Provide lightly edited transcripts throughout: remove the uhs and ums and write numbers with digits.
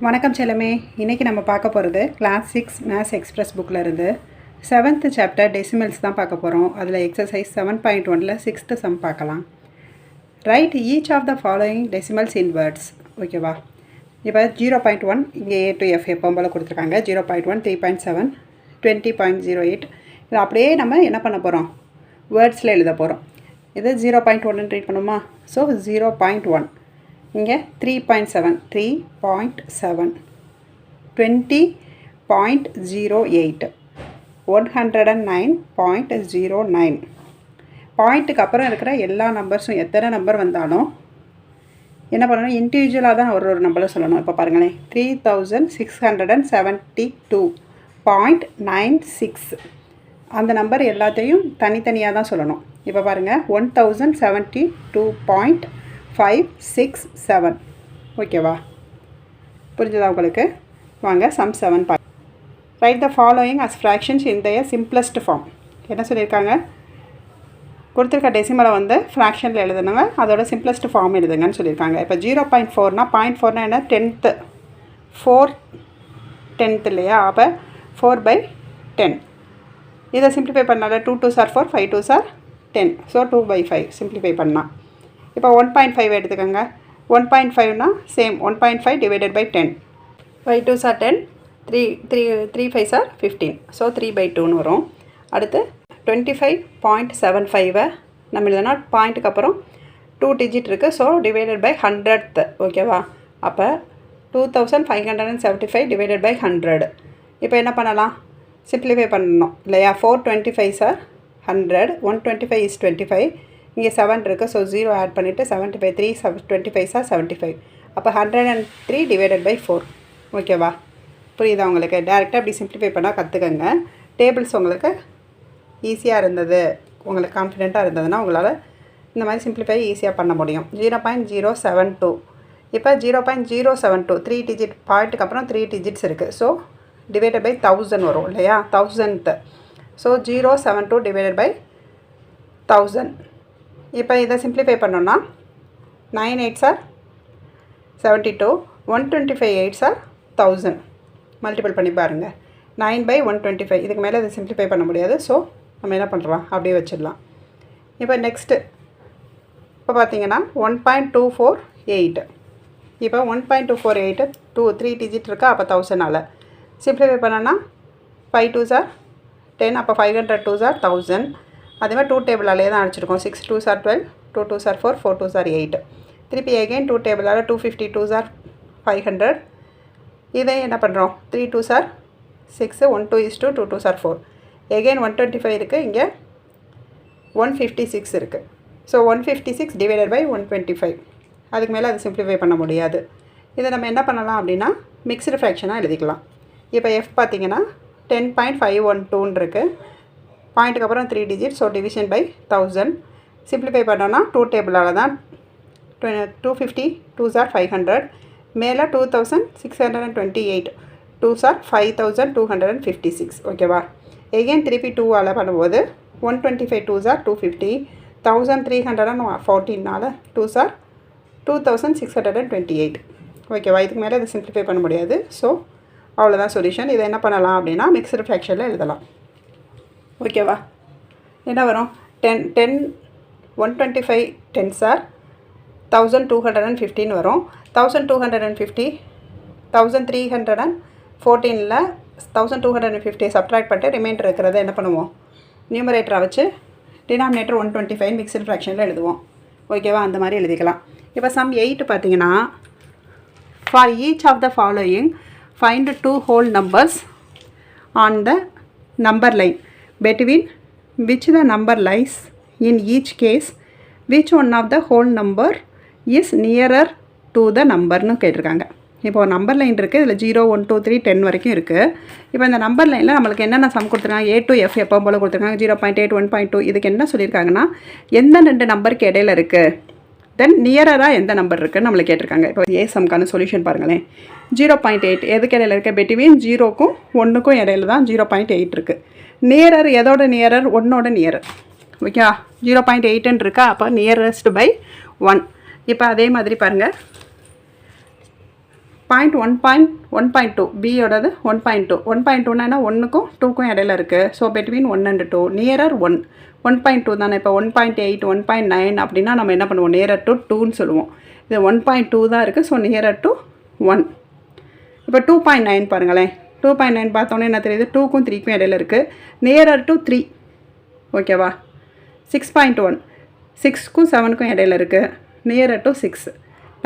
வணக்கம் செல்லமே. இன்றைக்கி நம்ம பார்க்க போகிறது கிளாஸ் 6 மேத்ஸ் எக்ஸ்பிரஸ் புக்கில் இருந்து 7th சாப்டர் டெசிமல்ஸ் தான் பார்க்க போகிறோம். அதில் எக்ஸசைஸ் 7.1ல் 6th சம் பார்க்கலாம். Write each of the following decimals in words. ஓகேவா? இப்போ 0.1 இங்கே A to F எப்போ போல் கொடுத்துருக்காங்க. 0.1 3.7 20.08 இது அப்படியே நம்ம என்ன பண்ண போகிறோம், வேர்ட்ஸில் எழுத போகிறோம். இது 0.1 ரீட் பண்ணுமா? ஸோ 0.1 இங்கே 3.7 3.7 20.08 109.09 பாயிண்ட்டுக்கு அப்புறம் இருக்கிற எல்லா நம்பர்ஸும் எத்தனை நம்பர் வந்தாலும் என்ன பண்ணணும், இண்டிவிஜுவலாக தான் ஒரு நம்பரை சொல்லணும். இப்போ பாருங்களேன், 3672.96 அந்த நம்பர் எல்லாத்தையும் தனித்தனியாக தான் சொல்லணும். இப்போ பாருங்கள், 1072.567 ஓகேவா? புரிஞ்சதா உங்களுக்கு? வாங்க sum 7 write the following as fractions in the simplest form. என்ன சொல்லியிருக்காங்க, கொடுத்துருக்க டெசிமலை வந்து ஃப்ராக்ஷனில் எழுதுனாங்க, அதோட சிம்பிளஸ்ட் ஃபார்ம் எழுதுங்கன்னு சொல்லியிருக்காங்க. இப்போ 0.4னா 0.4னா என்ன, 10th 4/10 இல்லையா? அப்போ 4/10 இதை சிம்பிளிஃபை பண்ணால 2 2s are 4 5 2s are 10 so 2/5 simplify பண்ணால். இப்போ 1.5 எடுத்துக்கோங்க. 1.5னா same 1.5 divided by 10 5 2s are 10 3 5s are 15 so 3/2ன்னு வரும். அடுத்து 25.75 நம்ம எழுதுனா பாயிண்ட்டுக்கு அப்புறம் 2 டிஜிட் இருக்குது, ஸோ டிவைடட் பை 100th ஓகேவா? அப்போ 2575 டிவைடட் பை 100. இப்போ என்ன பண்ணலாம், சிம்பிளிஃபை பண்ணணும் இல்லையா? 425s are 100 125 is 25 இங்கே 7 இருக்குது, ஸோ 0 ஆட் பண்ணிவிட்டு 75 3 25s are 75 அப்போ 103 டிவைடட் பை 4 ஓகேவா? புரியுதா உங்களுக்கு? டேரெக்டாக அப்படி சிம்பிளிஃபை பண்ணால் கற்றுக்கங்க. டேபிள்ஸ் உங்களுக்கு ஈஸியாக இருந்தது, உங்களுக்கு கான்ஃபிடெண்ட்டாக இருந்ததுன்னா உங்களால் இந்த மாதிரி சிம்பிளிஃபை ஈஸியாக பண்ண முடியும். 0.072 இப்போ 0.072 3 டிஜிட் பாயிண்ட்டுக்கு அப்புறம் 3 டிஜிட்ஸ் இருக்குது, ஸோ டிவைடட் பை 1000 வரும் இல்லையா? 1000th so 072 divided by 1000. இப்போ இதை சிம்பிளிஃபை பண்ணோன்னா 9 8s are 72 125 8s are 1000 multiple பண்ணி பாருங்கள். 9/125 இதுக்கு மேலே இதை சிம்பிளிஃபை பண்ண முடியாது, ஸோ நம்ம என்ன பண்ணுறோம், அப்படியே வச்சிடலாம். இப்போ நெக்ஸ்ட்டு இப்போ பார்த்தீங்கன்னா 1.248 இப்போ 1.248 3 டிஜிட் இருக்கா, அப்போ 1000ஆல் சிம்பிளிஃபை பண்ணோன்னா 5 2s are 10 அப்போ 500 2s are 1000. அதேமாதிரி 2 டேபிளாலே தான் அடிச்சிருக்கோம். 6 2s are 12 2 2s are 4 4 2s are 8 திருப்பி அகைன் 2 டேபிளால் 250 2s are 500. இதை என்ன பண்ணுறோம், 3 2s are 6 1 2 is 2 2 2s are 4 again 125 இருக்குது, இங்கே 156 இருக்குது, ஸோ 156 டிவைடட் பை 125 அதுக்கு மேலே அது சிம்பிளிஃபை பண்ண முடியாது. இதை நம்ம என்ன பண்ணலாம் அப்படின்னா மிக்ஸ்டு ஃப்ராக்ஷனாக எழுதிக்கலாம். இப்போ F பார்த்தீங்கன்னா 10.512 இருக்குது, பாயிண்ட்டுக்கு அப்புறம் 3 digit, so division by 1000 simplify பண்ணோன்னா 2 டேபிளால் தான் 250 2s are 500 மேலே 2628 2s are 5256 ஓகேவா? எகெயின் திருப்பி 2ஆல் பண்ணும்போது 125 2s are 250 1314னால 2s are 2628 ஓகேவா? இதுக்கு மேலே இதை சிம்பிளிஃபை பண்ண முடியாது, ஸோ அவ்வளோதான் சொல்யூஷன். இதை என்ன பண்ணலாம் அப்படின்னா மிக்ஸ்டு ஃப்ராக்ஷனில் எழுதலாம் ஓகேவா? என்ன வரும், 10 125 10s are 1215 வரும். 1250 1314ல் 1250 சப்ட்ராக்ட் பண்ணிட்டு ரிமைண்டர் இருக்கிறத என்ன பண்ணுவோம், நியூமரேட்டரை வச்சு டினாமினேட்டர் 125 மிக்ஸ்டு ஃப்ராக்ஷனில் எழுதுவோம் ஓகேவா? அந்த மாதிரி எழுதிக்கலாம். இப்போ சம் 8 பார்த்தீங்கன்னா for each of the following find 2 whole numbers on the number line between which the number lies in each case which one of the whole number is nearer to the numberனு கேட்டிருக்காங்க. இப்போ number line இருக்குது, இதில் 0 1 2 3 10 வரைக்கும் இருக்குது. இப்போ இந்த number லைனில் நம்மளுக்கு என்னென்ன சம் கொடுத்துருக்காங்க, A to F எப்போ போல் கொடுத்துருக்காங்க. 0.8 1.2 இதுக்கு என்ன சொல்லியிருக்காங்கன்னா எந்த 2 நம்பருக்கு இடையில இருக்குது, தென் நியராக எந்த நம்பர் இருக்குதுன்னு நம்மளை கேட்டிருக்காங்க. இப்போ ஏ சம்க்கான சொல்யூஷன் பாருங்களேன். 0.8 எதுக்கு இடையில இருக்குது, பிட்வீன் 0க்கும் 1க்கும் இடையில தான் 0.8 இருக்குது. நியரர் எதோட நியரர், 1ஓட நியரர் ஓகே. 0.8ன்னு இருக்கா, அப்போ நியரஸ்ட் பை 1. இப்போ அதே மாதிரி பாருங்கள், 1.2 பியோடது 1.2 1.2னா 1க்கும் 2க்கும் இடையில இருக்குது. ஸோ between 1 and 2 நியரர் 1 1.2 தானே. இப்போ 1.8 1.9 அப்படின்னா நம்ம என்ன பண்ணுவோம், நியரர் டு 2ன்னு சொல்லுவோம். இது 1.2 தான் இருக்குது. So nearer to 1. இப்போ 2.9 பாருங்களேன். 2.9 பார்த்தோன்னே என்ன தெரியுது, 2க்கும் 3க்கும் இடையில இருக்குது. Nearer to 3. ஓகேவா. 6.1 6க்கும் 7க்கும் இடையில இருக்குது. Nearer to 6.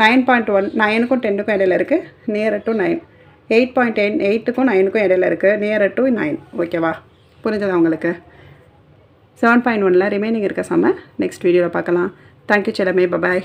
9.1 9க்கும் 10க்கும் இடையில இருக்குது. Nearer to 9. 8.8 8க்கும் 9க்கும் இடையில இருக்குது. Nearer to 9. ஓகேவா, புரிஞ்சதா உங்களுக்கு? 7.1ல் ரிமைனிங் இருக்க சம்ம நெக்ஸ்ட் வீடியோவில் பார்க்கலாம். தேங்க்யூ செல்லமே. பபாய்.